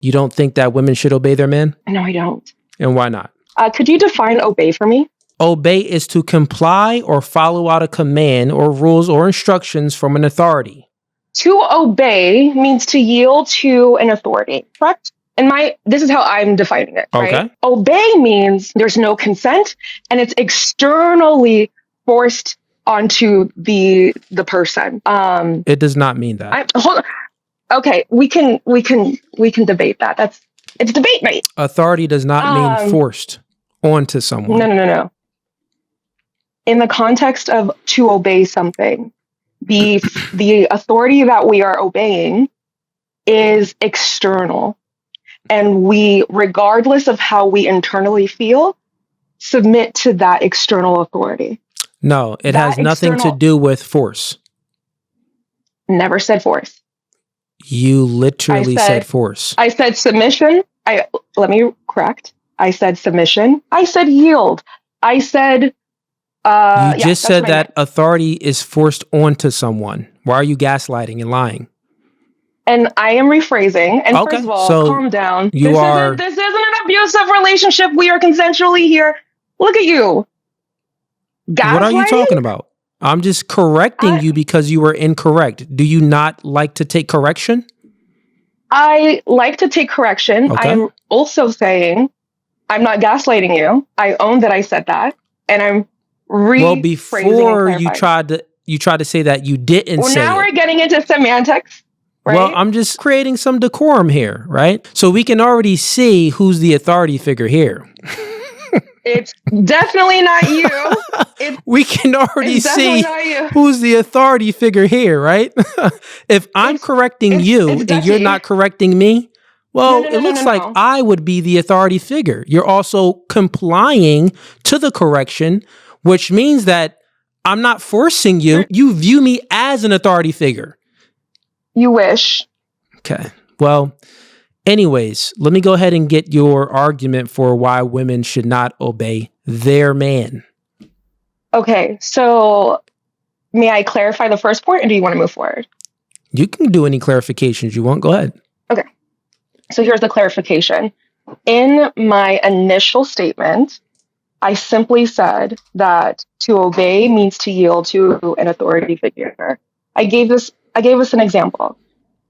You don't think that women should obey their men? No, I don't. And why not? Could you define obey for me? Obey is to comply or follow out a command or rules or instructions from an authority. To obey means to yield to an authority, correct? And this is how I'm defining it, right? Okay. Obey means there's no consent and it's externally forced onto the person. It does not mean that. Hold on. Okay, we can debate that. It's debate night. Authority does not mean forced onto someone. No. In the context of to obey something, the authority that we are obeying is external. And we, regardless of how we internally feel, submit to that external authority. No, it has nothing to do with force. Never said force. You literally said force. I said submission. Let me correct. I said submission. I said yield. I said... you just said that authority is forced onto someone. Why are you gaslighting and lying? And I am rephrasing. And okay, first of all, so calm down. This isn't an abusive relationship. We are consensually here. Look at you. Gaslighting? What are you talking about? I'm just correcting you because you were incorrect. Do you not like to take correction? I like to take correction. Okay. I'm also saying I'm not gaslighting you. I own that I said that. And I'm well, before you tried to say that you didn't say now we're getting into semantics, right? Well, I'm just creating some decorum here, right? So we can already see who's the authority figure here. It's definitely not you. We can already see who's the authority figure here, right? If I'm correcting you and you're not correcting me, well, it looks like I would be the authority figure. You're also complying to the correction, which means that I'm not forcing you. You view me as an authority figure. You wish. Okay. Well, anyways, let me go ahead and get your argument for why women should not obey their man. Okay. So may I clarify the first point or do you want to move forward? You can do any clarifications you want. Go ahead. Okay. So here's the clarification. In my initial statement, I simply said that to obey means to yield to an authority figure. I gave us an example.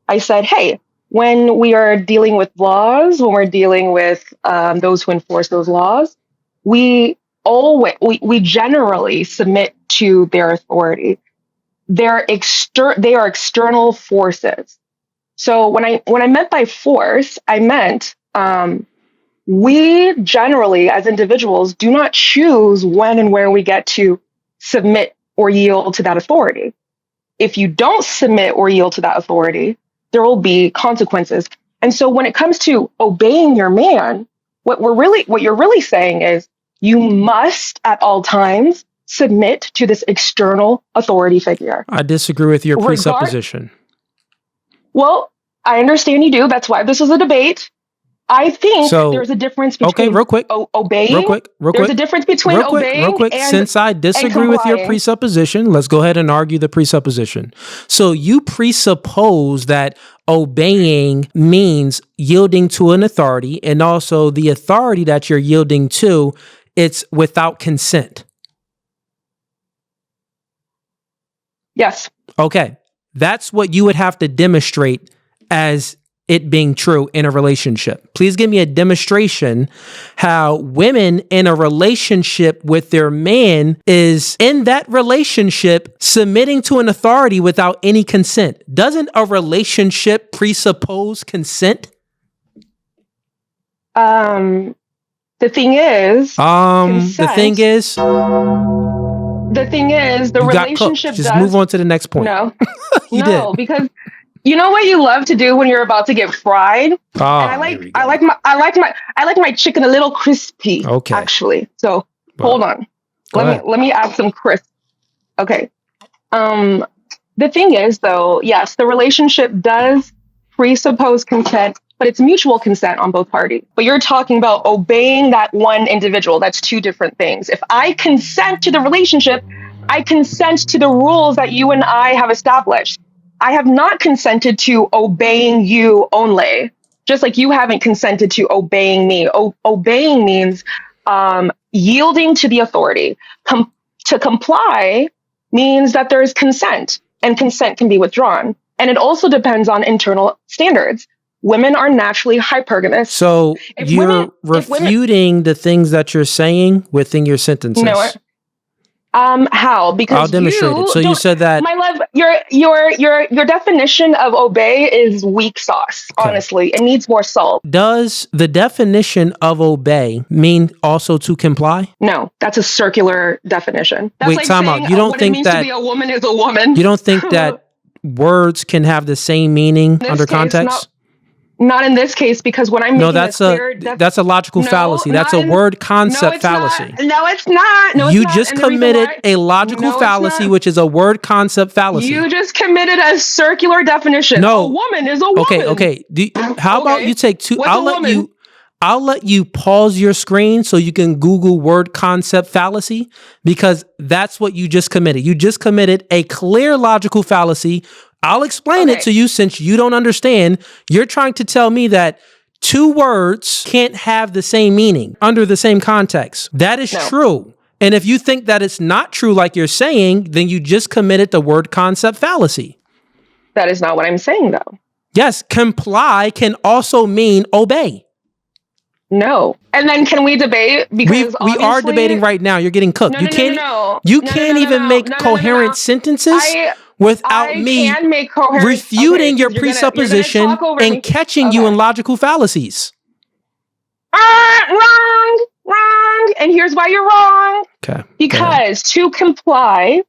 I said, hey, when we are dealing with laws, when we're dealing with those who enforce those laws, we generally submit to their authority. They are external forces. So when I meant by force, I meant we generally, as individuals, do not choose when and where we get to submit or yield to that authority. If you don't submit or yield to that authority, there will be consequences. And so when it comes to obeying your man, what you're really saying is you must at all times submit to this external authority figure. I disagree with your presupposition. Well, I understand you do. That's why this is a debate. I think there's a difference between obeying. Real quick. There's a difference between obeying and since I disagree with your presupposition, let's go ahead and argue the presupposition. So you presuppose that obeying means yielding to an authority, and also the authority that you're yielding to, it's without consent. Yes. Okay. That's what you would have to demonstrate as it being true in a relationship. Please give me a demonstration how women in a relationship with their man is in that relationship submitting to an authority without any consent. Doesn't a relationship presuppose consent? The thing is, the relationship just move on to the next point. No, because you know what you love to do when you're about to get fried? Oh, and I like my chicken a little crispy. Okay. Actually. So hold on. Let me add some crisp. Okay. The thing is though, yes, the relationship does presuppose consent, but it's mutual consent on both parties. But you're talking about obeying that one individual. That's two different things. If I consent to the relationship, I consent to the rules that you and I have established. I have not consented to obeying you only, just like you haven't consented to obeying me. Obeying means yielding to the authority. To comply means that there is consent, and consent can be withdrawn. And it also depends on internal standards. Women are naturally hypergamous. So you're refuting the things that you're saying within your sentences. No. How? Because I'll demonstrate it. So you said that, my love, your definition of obey is weak sauce. Okay. Honestly, it needs more salt. Does the definition of obey mean also to comply? No, that's a circular definition. That's Wait, like time out. You don't think it means that to be a woman is a woman? You don't think that words can have the same meaning under context? Not in this case, because when I'm making that's a logical fallacy. That's a word concept fallacy. No, it's not. No, you just committed a logical fallacy, which is a word concept fallacy. You just committed a circular definition. No, a woman is a woman. Okay. How about you take two? I'll let you pause your screen so you can Google word concept fallacy, because that's what you just committed. You just committed a clear logical fallacy. I'll explain it to you since you don't understand. You're trying to tell me that two words can't have the same meaning under the same context. That is true. And if you think that it's not true like you're saying, then you just committed the word concept fallacy. That is not what I'm saying, though. Yes, comply can also mean obey. No. And then can we debate? Because we are debating right now. You're getting cooked. You can't even make coherent sentences without me refuting your presupposition and catching you in logical fallacies. Wrong. And here's why you're wrong. Okay. Because to comply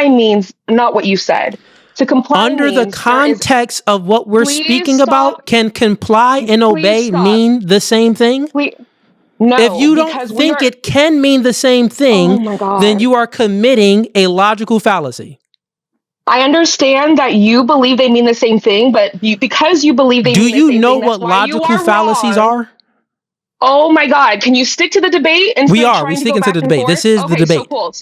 means not what you said. To comply under the context of what we're speaking about, can comply and obey mean the same thing? No. If you don't think it can mean the same thing, then you are committing a logical fallacy. I understand that you believe they mean the same thing, but because you believe they mean the same thing, do you know what logical fallacies are? Oh my God. Can you stick to the debate? We're sticking to the debate. This is the debate. So cool.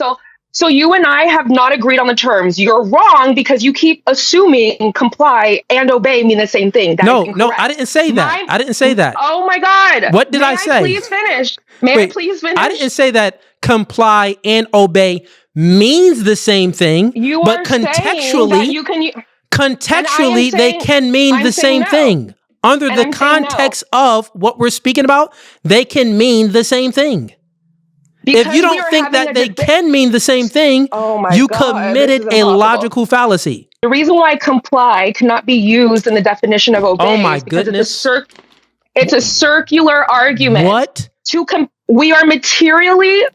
So you and I have not agreed on the terms. You're wrong because you keep assuming comply and obey mean the same thing. No, I didn't say that. I didn't say that. Oh my God. What did I say? Please finish. May I please finish? I didn't say that comply and obey means the same thing, but contextually, they can mean the same thing. Under the context of what we're speaking about, they can mean the same thing. Because if you don't think that they can mean the same thing, you committed a logical fallacy. The reason why comply cannot be used in the definition of obey is because it's a circular argument. What? We are materially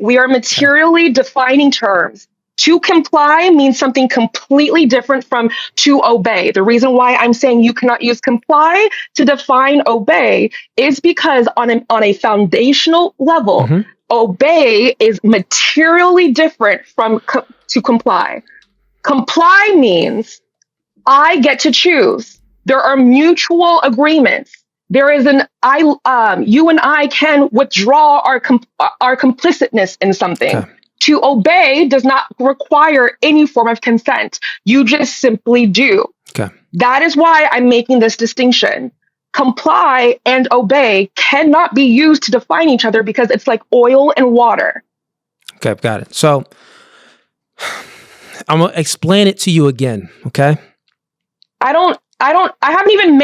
defining terms. To comply means something completely different from to obey. The reason why I'm saying you cannot use comply to define obey is because on a foundational level, obey is materially different from to comply. Comply means I get to choose. There are mutual agreements. There is you and I can withdraw our complicitness in something. Okay. To obey does not require any form of consent. You just simply do. Okay. That is why I'm making this distinction. Comply and obey cannot be used to define each other because it's like oil and water. Okay, got it. So I'm going to explain it to you again, okay? I haven't even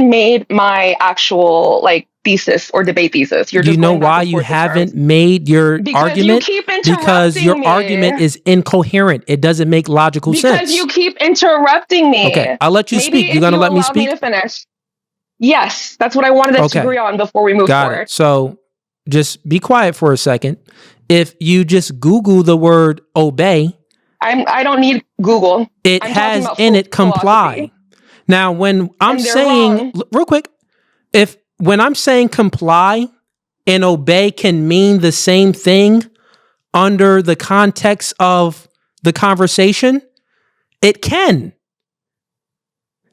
made my actual thesis or debate thesis. Do you know why you haven't made your argument? Because your argument is incoherent. It doesn't make logical sense. Because you keep interrupting me. Okay, I'll let you speak. You're going to let me speak? To finish. Yes, that's what I wanted us to agree on before we move forward. It. So just be quiet for a second. If you just Google the word obey, I don't need Google. It has in it comply. Now, when I'm saying, real quick, when I'm saying comply and obey can mean the same thing under the context of the conversation, it can.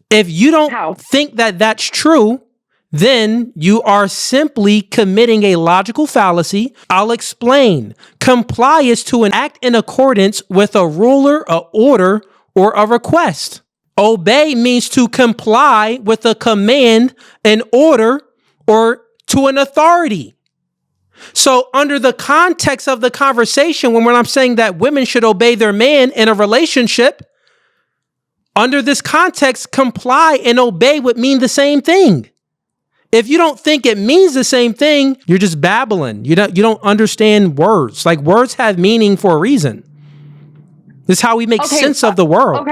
If you don't think that that's true, then you are simply committing a logical fallacy. I'll explain. Comply is to act in accordance with a rule, an order, or a request. Obey means to comply with a command, an order, or to an authority. So under the context of the conversation, when I'm saying that women should obey their man in a relationship, under this context, comply and obey would mean the same thing. If you don't think it means the same thing, you're just babbling. You don't understand words. Like, words have meaning for a reason. This is how we make sense of the world.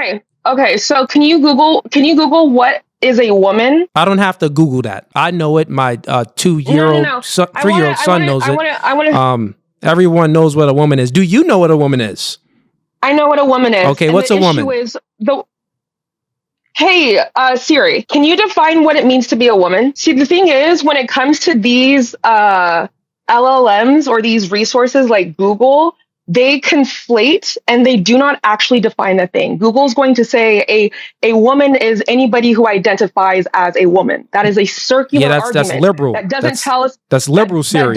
Okay. So can you Google what is a woman? I don't have to Google that. I know it. My 2-year-old, 3-year-old son knows it. Everyone knows what a woman is. Do you know what a woman is? I know what a woman is. Okay, what's a woman? Hey, Siri, can you define what it means to be a woman? See, the thing is, when it comes to these LLMs or these resources like Google, they conflate and they do not actually define the thing. Google's going to say a woman is anybody who identifies as a woman. That is a circular argument. That's liberal. That doesn't tell us. That's liberal, Siri.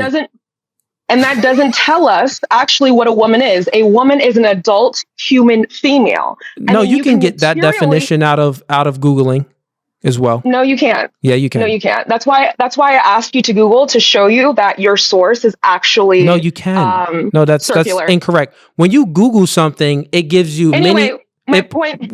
That doesn't tell us actually what a woman is. A woman is an adult human female. No, you can get that definition out of Googling as well. No, you can't. Yeah, you can. No, you can't. That's why I asked you to Google to show you that your source is actually No, you can. No, that's incorrect. When you Google something, it gives you My point.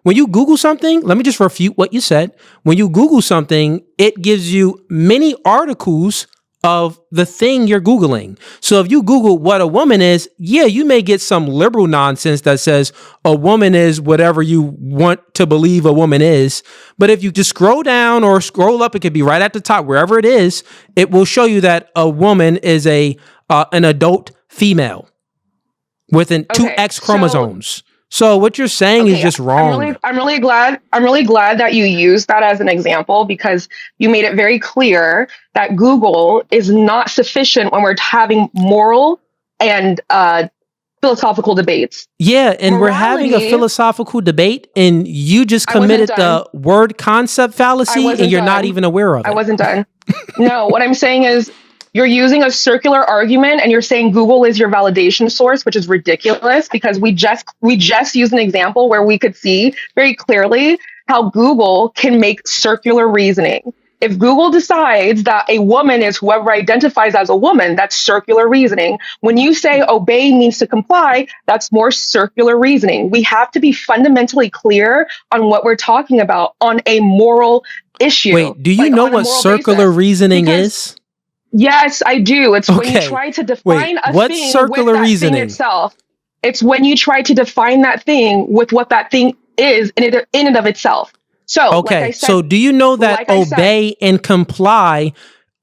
When you Google something, let me just refute what you said. When you Google something, it gives you many articles of the thing you're Googling. So if you Google what a woman is, yeah, you may get some liberal nonsense that says a woman is whatever you want to believe a woman is. But if you just scroll down or scroll up, it could be right at the top, wherever it is, it will show you that a woman is an adult female with two X chromosomes. So what you're saying is just wrong. I'm really glad that you used that as an example, because you made it very clear that Google is not sufficient when we're having moral and philosophical debates. Yeah, and we're having a philosophical debate, and you just committed the word concept fallacy, and you're not even aware of it. I wasn't done. No, what I'm saying is, you're using a circular argument and you're saying Google is your validation source, which is ridiculous, because we just used an example where we could see very clearly how Google can make circular reasoning. If Google decides that a woman is whoever identifies as a woman, that's circular reasoning. When you say obey means to comply, that's more circular reasoning. We have to be fundamentally clear on what we're talking about on a moral issue. Wait, do you know what circular reasoning is? Yes, I do. It's when you try to define a what's thing circular with that reasoning thing itself. It's when you try to define that thing with what that thing is in and of itself. So, so do you know that obey and comply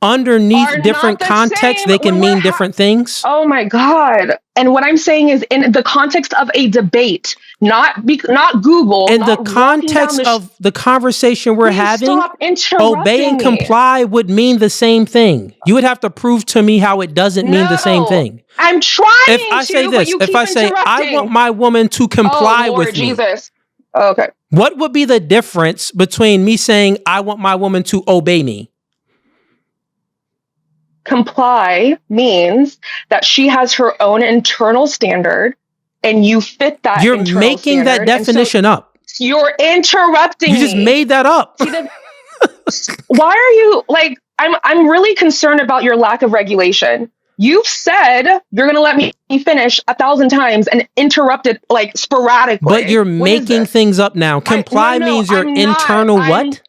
underneath different contexts, they can mean different things? Oh my God. And what I'm saying is, in the context of a debate, not Google. In the context of the conversation we're having, obey and comply would mean the same thing. You would have to prove to me how it doesn't mean the same thing. I'm trying if I say this, if I say, I want my woman to comply with me. Jesus. Okay. What would be the difference between me saying, I want my woman to obey me? Comply means that she has her own internal standard and you fit that. You're making that definition up. You're interrupting me. You just made that up. Why are you I'm really concerned about your lack of regulation. You've said you're going to let me finish 1,000 times and interrupted sporadically. But you're making things up now. Comply means your internal what?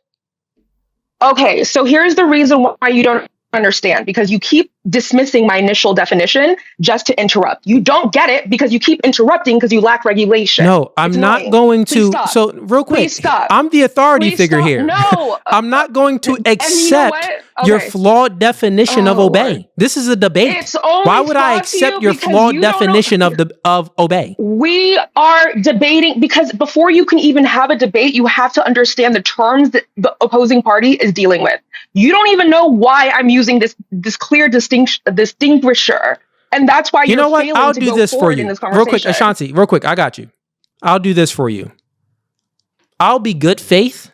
Okay, so here's the reason why you don't understand, because you keep dismissing my initial definition just to interrupt. You don't get it because you keep interrupting because you lack regulation. No, I'm not going to. So real quick, I'm the authority figure here. No, I'm not going to accept your flawed definition of obey. This is a debate. Why would I accept your flawed definition of obey? We are debating because before you can even have a debate, you have to understand the terms that the opposing party is dealing with. You don't even know why I'm using this clear distinguisher, and that's why you're failing I'll to do go this for you in this conversation. real quick, Ashanti. Real quick, I got you. I'll do this for you. I'll be good faith,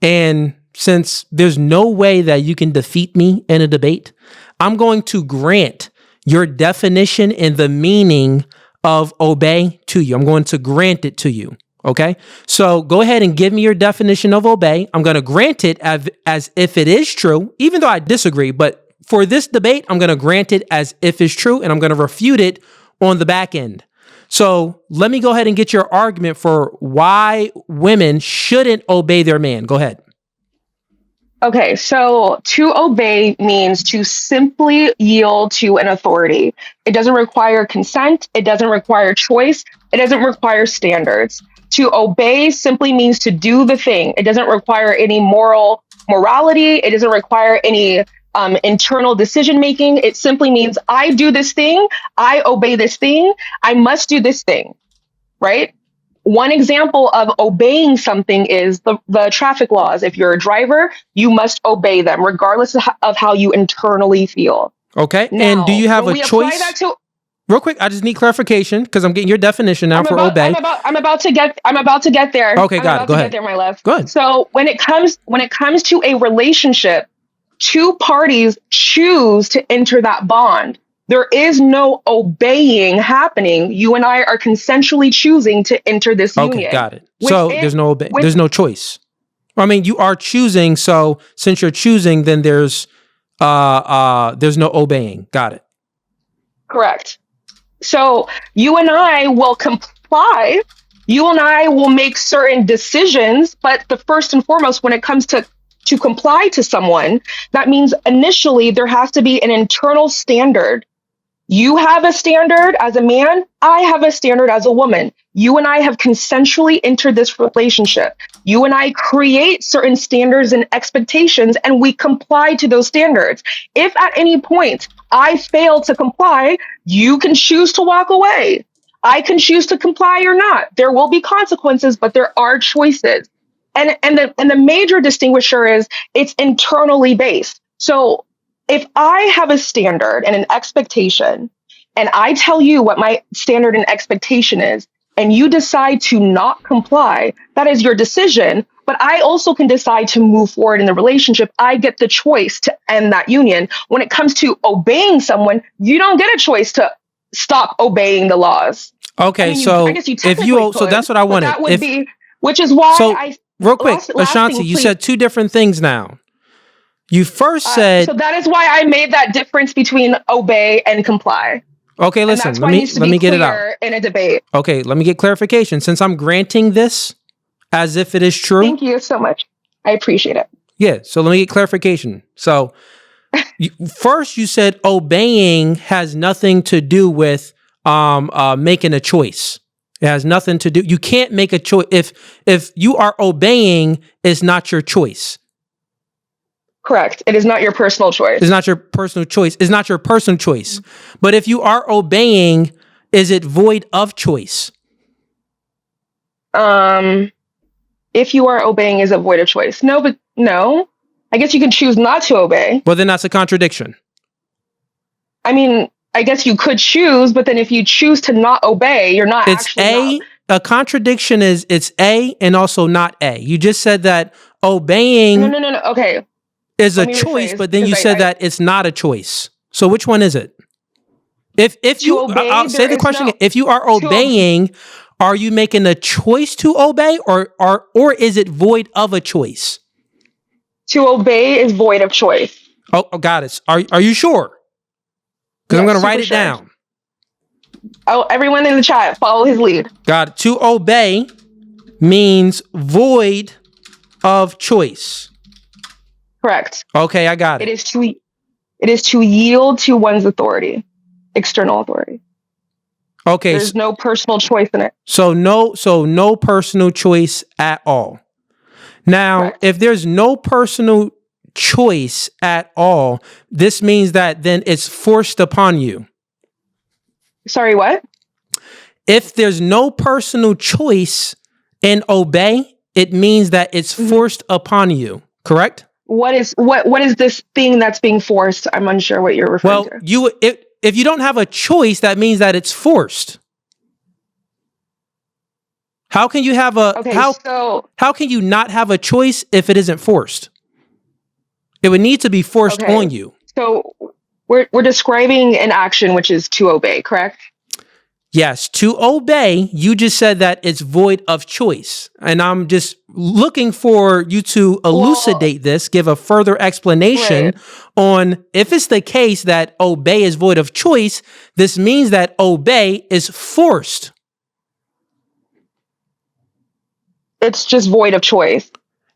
and since there's no way that you can defeat me in a debate, I'm going to grant your definition and the meaning of obey to you. I'm going to grant it to you. Okay. So go ahead and give me your definition of obey. I'm going to grant it as if it is true, even though I disagree. But for this debate, I'm going to grant it as if it's true, and I'm going to refute it on the back end. So let me go ahead and get your argument for why women shouldn't obey their man. Go ahead. Okay, so to obey means to simply yield to an authority. It doesn't require consent. It doesn't require choice. It doesn't require standards. To obey simply means to do the thing. It doesn't require any morality. It doesn't require any internal decision making. It simply means I do this thing. I obey this thing. I must do this thing, right? One example of obeying something is the traffic laws. If you're a driver, you must obey them, regardless of how you internally feel. Okay. Now, and do you have a choice? Real quick, I just need clarification because I'm getting your definition now for obey. I'm about to get there. Okay, got it. Go ahead. Get there, my love. Go ahead. So when it comes to a relationship, two parties choose to enter that bond. There is no obeying happening. You and I are consensually choosing to enter this union. Okay, got it. So there's no choice. I mean, you are choosing. So since you're choosing, then there's no obeying. Got it. Correct. So you and I will comply. You and I will make certain decisions, but the first and foremost, when it comes to comply to someone, that means initially there has to be an internal standard. You have a standard as a man. I have a standard as a woman. You and I have consensually entered this relationship. You and I create certain standards and expectations, and we comply to those standards. If at any point I fail to comply, you can choose to walk away. I can choose to comply or not. There will be consequences, but there are choices. And the major distinguisher is it's internally based. So if I have a standard and an expectation, and I tell you what my standard and expectation is, and you decide to not comply, that is your decision. But I also can decide to move forward in the relationship. I get the choice to end that union. When it comes to obeying someone, you don't get a choice to stop obeying the laws. Okay, I guess you so that's what I wanted. That would be, which is why real quick, Ashanti, you said two different things now. You first said... so that is why I made that difference between obey and comply. Okay, listen, let me get it out. In a debate. Okay, let me get clarification. Since I'm granting this as if it is true... Thank you so much. I appreciate it. Yeah, so let me get clarification. So first you said obeying has nothing to do with making a choice. It has nothing to do... You can't make a choice. If you are obeying, it's not your choice. Correct. It is not your personal choice. It's not your personal choice. It's not your personal choice. But if you are obeying, is it void of choice? If you are obeying, is it void of choice? No, but no. I guess you can choose not to obey. Well, then that's a contradiction. I mean, I guess you could choose, but then if you choose to not obey, you're not actually... A contradiction is it's A and also not A. You just said that obeying... No. Okay. Is a choice, but then you said that it's not a choice. So which one is it? If you obey, I'll say the question again. If you are obeying, are you making a choice to obey, or is it void of a choice? To obey is void of choice. Oh, got it. Are you sure? Because I'm going to write it down. Oh, everyone in the chat, follow his lead. Got it. To obey means void of choice. Correct. Okay, I got it. It is to yield to one's authority, external authority. Okay. There's no personal choice in it. So no personal choice at all. Now, correct. If there's no personal choice at all, this means that then it's forced upon you. Sorry, what? If there's no personal choice in obey, it means that it's forced upon you, correct? What is this thing that's being forced? I'm unsure what you're referring to. Well, if you don't have a choice, that means that it's forced. How can you have how can you not have a choice if it isn't forced? It would need to be forced on you. So we're describing an action which is to obey, correct? Yes, to obey, you just said that it's void of choice. And I'm just looking for you to elucidate this, give a further explanation on if it's the case that obey is void of choice, this means that obey is forced. It's just void of choice.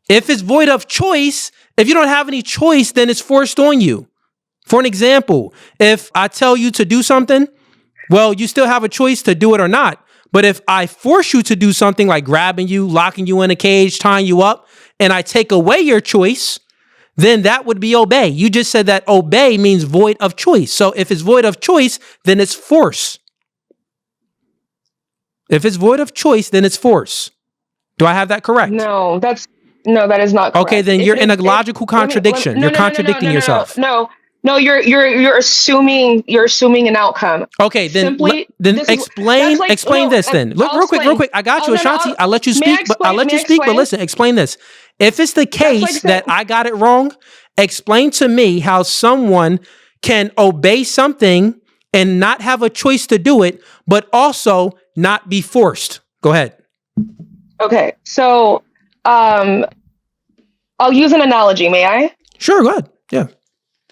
If it's void of choice, if you don't have any choice, then it's forced on you. For an example, if I tell you to do something, well, you still have a choice to do it or not. But if I force you to do something like grabbing you, locking you in a cage, tying you up, and I take away your choice, then that would be obey. You just said that obey means void of choice. So if it's void of choice, then it's force. If it's void of choice, then it's force. Do I have that correct? No, that is not correct. Okay, then you're in a logical contradiction. You're contradicting yourself. No, you're assuming an outcome. Okay, then explain this. Then look real quick. I got you, Ashanti. I'll let you speak, but listen, explain this. If it's the case that I got it wrong, explain to me how someone can obey something and not have a choice to do it, but also not be forced. Go ahead. Okay, so I'll use an analogy. May I? Sure, go ahead. Yeah.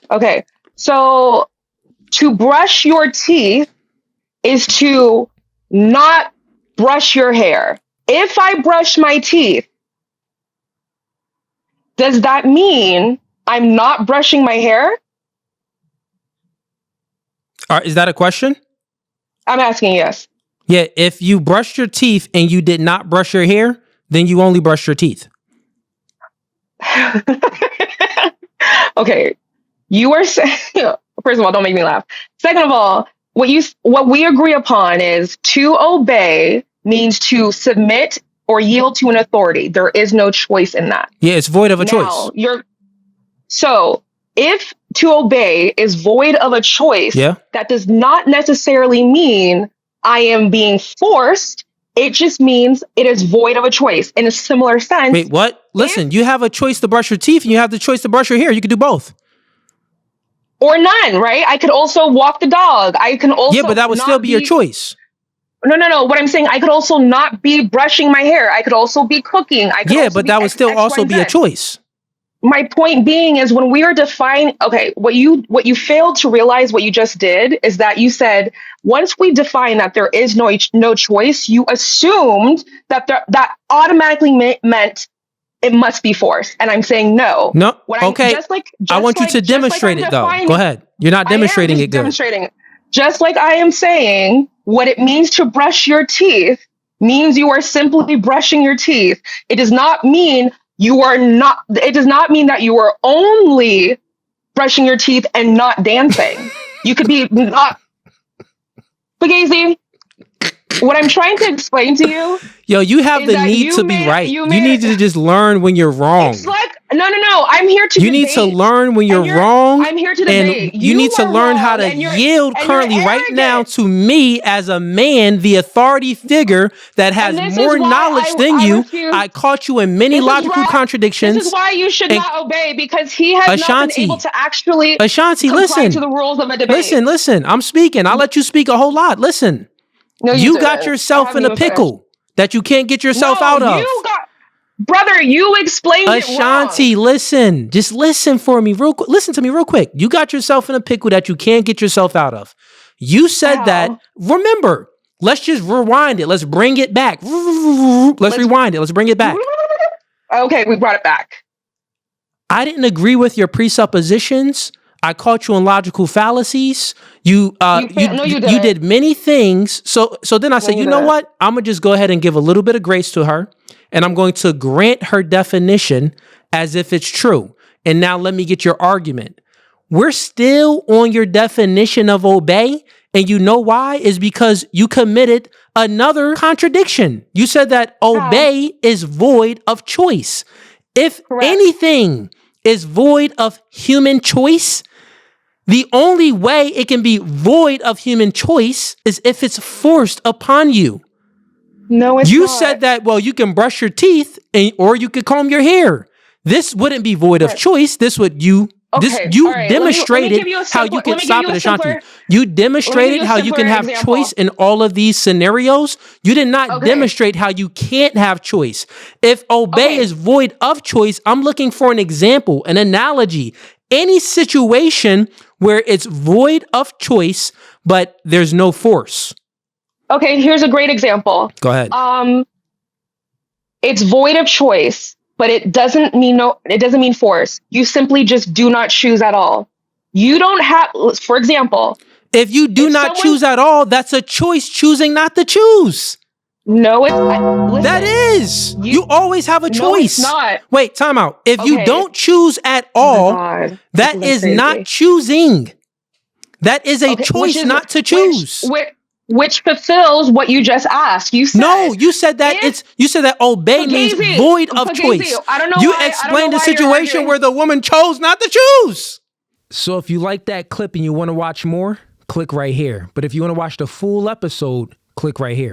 Okay, so to brush your teeth is to not brush your hair. If I brush my teeth, does that mean I'm not brushing my hair? Is that a question? I'm asking yes. Yeah, if you brushed your teeth and you did not brush your hair, then you only brush your teeth. Okay. You are saying, first of all, don't make me laugh. Second of all, what we agree upon is to obey means to submit or yield to an authority. There is no choice in that. Yeah, it's void of a choice. So if to obey is void of a choice, that does not necessarily mean I am being forced. It just means it is void of a choice in a similar sense. Wait, what? Listen, you have a choice to brush your teeth and you have the choice to brush your hair. You can do both. Or none, right? I could also walk the dog. I can also but that would still be your choice. No. What I'm saying, I could also not be brushing my hair. I could also be cooking. But that would still also be a choice. My point being is when we are defining, what you failed to realize what you just did is that you said, once we define that there is no choice, you assumed that that automatically meant it must be forced. And I'm saying no. No. I want you to demonstrate it though. Go ahead. You're not demonstrating it good. Demonstrating it. Just like I am saying what it means to brush your teeth means you are simply brushing your teeth. It does not mean it does not mean that you are only brushing your teeth and not dancing. You could be not. Fugazee, what I'm trying to explain to you. Yo, you have the need to be right. You need to just learn when you're wrong. It's like, no. I'm here to You need to learn when you're wrong. I'm here to debate. And you need to learn how to yield currently right now to me as a man, the authority figure that has more knowledge than you. I caught you in many logical contradictions. This is why you should not obey, because he has not been able to actually comply to the rules of a debate. Listen. I'm speaking. I'll let you speak a whole lot. Listen. No, you got yourself in a pickle that you can't get yourself out of. Brother, you explained it wrong. Ashanti, listen. Just listen for me real quick. Listen to me real quick. You got yourself in a pickle that you can't get yourself out of. You said that. Remember, let's just rewind it. Let's bring it back. Let's rewind it. Let's bring it back. Okay, we brought it back. I didn't agree with your presuppositions. I caught you on logical fallacies. You did many things. So then I said, you know what? I'm going to just go ahead and give a little bit of grace to her. And I'm going to grant her definition as if it's true. And now let me get your argument. We're still on your definition of obey. And you know why? Is because you committed another contradiction. You said that obey is void of choice. If anything is void of human choice, the only way it can be void of human choice is if it's forced upon you. No, it's not. You said that, well, you can brush your teeth or you could comb your hair. This wouldn't be void of choice. This would you Okay, You all right. demonstrated Let me give you a how simpler, you can let me give stop you it, a Ashanti. simpler, You let me give demonstrated you a how you can simpler have example. choice in all of these scenarios. You did not Okay. demonstrate how you can't have choice. If obey Okay. is void of choice, I'm looking for an example, an analogy, any situation where it's void of choice, but there's no force. Okay, here's a great example. Go ahead. It's void of choice, but it doesn't mean force. You simply just do not choose at all. You don't have, for example, If you do not choose at all, that's a choice choosing not to choose. No, it's listen. That is. You always have a choice. No, it's not. Wait, time out. If you Okay. don't choose at Oh my all, God. that This is crazy. not choosing. That is a choice not to choose. Which fulfills what you just asked. You said no. You said that you said that obey means void of choice. I don't know you why. explained a situation where the woman chose not to choose. So if you like that clip and you want to watch more, click right here. But if you want to watch the full episode, click right here.